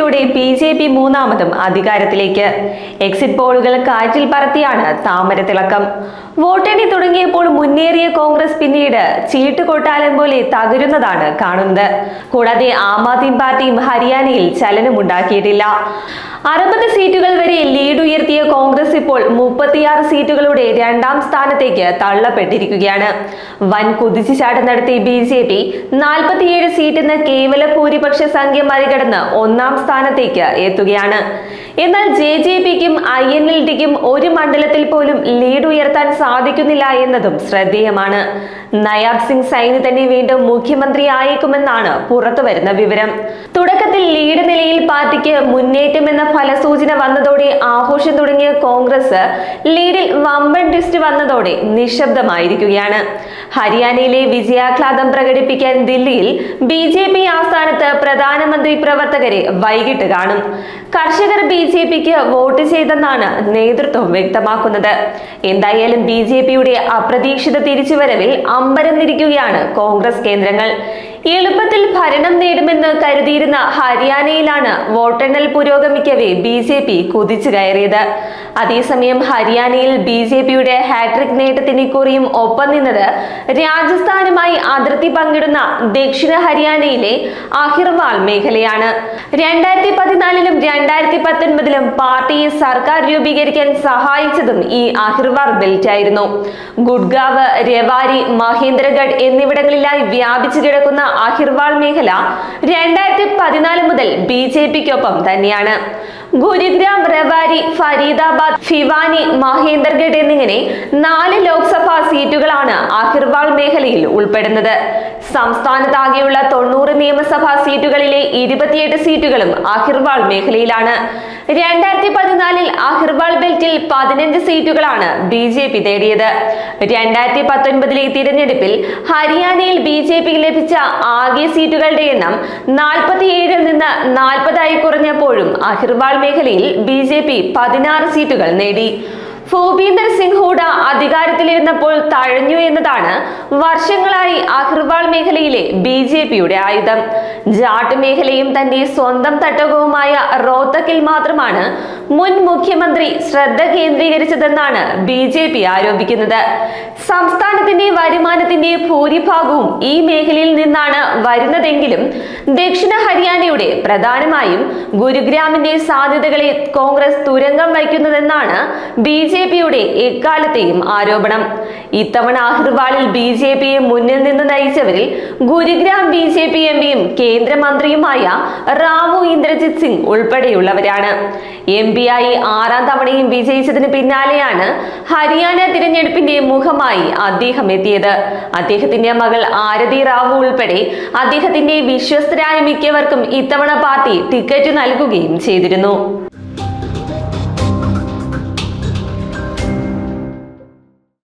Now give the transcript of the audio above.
വോട്ടിലൂടെ BJP മൂന്നാമതും അധികാരത്തിലേക്ക്. Exit പോളുകൾ കാറ്റിൽ പറത്തിയാണ് താമരത്തിളക്കം. വോട്ടെണ്ണി തുടങ്ങിയപ്പോൾ മുന്നേറിയ കോൺഗ്രസ് പിന്നീട് ചീട്ടുകൊട്ടാലം പോലെ തകരുന്നതാണ് കാണുന്നത്. കൂടാതെ ആം ആദ്മി പാർട്ടിയും ഹരിയാനയിൽ ചലനമുണ്ടാക്കിയിട്ടില്ല. 60 സീറ്റുകൾ വരെ ലീഡ് ഉയർത്തിയ കോൺഗ്രസ് ഇപ്പോൾ 36 സീറ്റുകളുടെ രണ്ടാം സ്ഥാനത്തേക്ക് തള്ളപ്പെട്ടിരിക്കുകയാണ്. വൻ കുതിച്ചുചാട്ടം നടത്തിയ BJP 47 സീറ്റെന്ന കേവല ഭൂരിപക്ഷ സംഖ്യ മറികടന്ന് ഒന്നാം സ്ഥാനത്തേക്ക് എത്തുകയാണ്. എന്നാൽ JJPക്കും INLDക്കും ഒരു മണ്ഡലത്തിൽ പോലും ലീഡ് ഉയർത്താൻ സാധിക്കുന്നില്ല എന്നതും ശ്രദ്ധേയമാണ്. നയാബ് സിംഗ് സൈനി തന്നെ വീണ്ടും മുഖ്യമന്ത്രി ആയേക്കുമെന്നാണ് പുറത്തുവരുന്ന വിവരം. തുടക്കത്തിൽ ലീഡ് നിലയിൽ പാർട്ടിക്ക് മുന്നേറ്റമെന്ന ഫലസൂചന വന്നതോടെ ആഘോഷം തുടങ്ങിയ കോൺഗ്രസ് ലീഡിൽ വമ്പൻ ട്വിസ്റ്റ് വന്നതോടെ നിശബ്ദമായിരിക്കുകയാണ്. ഹരിയാനയിലെ വിജയാഹ്ലാദം പ്രകടിപ്പിക്കാൻ ദില്ലിയിൽ BJP ആസ്ഥാനത്ത് പ്രധാനമന്ത്രി പ്രവർത്തകരെ വൈകിട്ട് കാണും. കർഷകർ BJPക്ക് വോട്ട് ചെയ്തെന്നാണ് നേതൃത്വം വ്യക്തമാക്കുന്നത്. എന്തായാലും BJPയുടെ അപ്രതീക്ഷിത തിരിച്ചുവരവിൽ അമ്പരന്നിരിക്കുകയാണ് കോൺഗ്രസ് കേന്ദ്രങ്ങൾ. എളുപ്പത്തിൽ ഭരണം നേടുമെന്ന് കരുതിയിരുന്ന ഹരിയാനയിലാണ് വോട്ടെണ്ണൽ പുരോഗമിക്കവേ BJP കുതിച്ചു കയറിയത്. അതേസമയം ഹരിയാനയിൽ BJPയുടെ ഹാട്രിക് നേട്ടത്തിന് ഇക്കുറിയും ഒപ്പം നിന്നത് രാജസ്ഥാനുമായി അതിർത്തി പങ്കിടുന്ന ദക്ഷിണ ഹരിയാനയിലെ അഹിർവാൾ മേഖലയാണ്. 2014ലും 2019ലും പാർട്ടിയെ സർക്കാർ രൂപീകരിക്കാൻ സഹായിച്ചതും ഈ അഹിർവാൾ ബെൽറ്റ് ആയിരുന്നു. ഗുഡ്ഗാവ്, രവാരി, മഹേന്ദ്രഗഡ് എന്നിവിടങ്ങളിലായി വ്യാപിച്ചു കിടക്കുന്ന അഹിർവാൾ മേഖല 2014 മുതൽ BJPക്കൊപ്പം തന്നെയാണ്. ഗുരുഗ്രാം, റവാരി, ഫരീദാബാദ്, ഭിവാനി, മഹേന്ദർഗഡ് എന്നിങ്ങനെ 4 ലോക്സഭാ സീറ്റുകളാണ് അഹിർവാൾ മേഖലയിൽ ഉൾപ്പെടുന്നത്. സംസ്ഥാനത്താകെയുള്ള 90 നിയമസഭാ സീറ്റുകളിലെ 28 സീറ്റുകളും അഹിർവാൾ മേഖലയിലാണ്. 2014 അഹിർവാൾ ബെൽറ്റിൽ 15 സീറ്റുകളാണ് BJP നേടിയത്. 2019 തിരഞ്ഞെടുപ്പിൽ ഹരിയാനയിൽ BJPക്ക് ലഭിച്ച ആകെ സീറ്റുകളുടെ എണ്ണം 47-ൽ നിന്ന് 40 കുറഞ്ഞപ്പോഴും അഹിർവാൾ മേഖലയിൽ BJP 16 സീറ്റുകൾ നേടി. ഭൂപീന്ദർ സിംഗ് ഹൂഡ അധികാരത്തിലിരുന്നപ്പോൾ തഴഞ്ഞു എന്നതാണ് വർഷങ്ങളായി അഹിർവാൾ മേഖലയിലെ BJPയുടെ ആയുധം. ജാട്ട് മേഖലയും തന്റെ സ്വന്തം തട്ടകവുമായ റോത്തക്കിൽ മാത്രമാണ് മുൻ മുഖ്യമന്ത്രി ശ്രദ്ധ കേന്ദ്രീകരിച്ചതെന്നാണ് BJP ആരോപിക്കുന്നത്. സംസ്ഥാനത്തിന്റെ വരുമാനത്തിന്റെ ഭൂരിഭാഗവും ഈ മേഖലയിൽ നിന്നാണ് വരുന്നതെങ്കിലും ദക്ഷിണ ഹരിയാനയുടെ, പ്രധാനമായും ഗുരുഗ്രാമിന്റെ സാധ്യതകളെ കോൺഗ്രസ് തുരങ്കം വയ്ക്കുന്നതെന്നാണ് BJPയുടെ എക്കാലത്തെയും ആരോപണം. ഇത്തവണ അഹിർവാളിൽ BJPയെ മുന്നിൽ നിന്ന് നയിച്ചവരിൽ ഗുരുഗ്രാം BJP MPയും കേന്ദ്രമന്ത്രിയുമായ റാവു ഇന്ദ്രജിത് സിംഗ് ഉൾപ്പെടെയുള്ളവരാണ്. MP-ആയി 6ാം തവണയും വിജയിച്ചതിന് പിന്നാലെയാണ് ഹരിയാന തിരഞ്ഞെടുപ്പിന്റെ മുഖമായി അദ്ദേഹം എത്തിയത്. അദ്ദേഹത്തിന്റെ മകൾ ആരതി റാവു ഉൾപ്പെടെ അദ്ദേഹത്തിന്റെ വിശ്വസ്തരായ മിക്കവർക്കും ഇത്തവണ പാർട്ടി ടിക്കറ്റ് നൽകുകയും ചെയ്തിരുന്നു.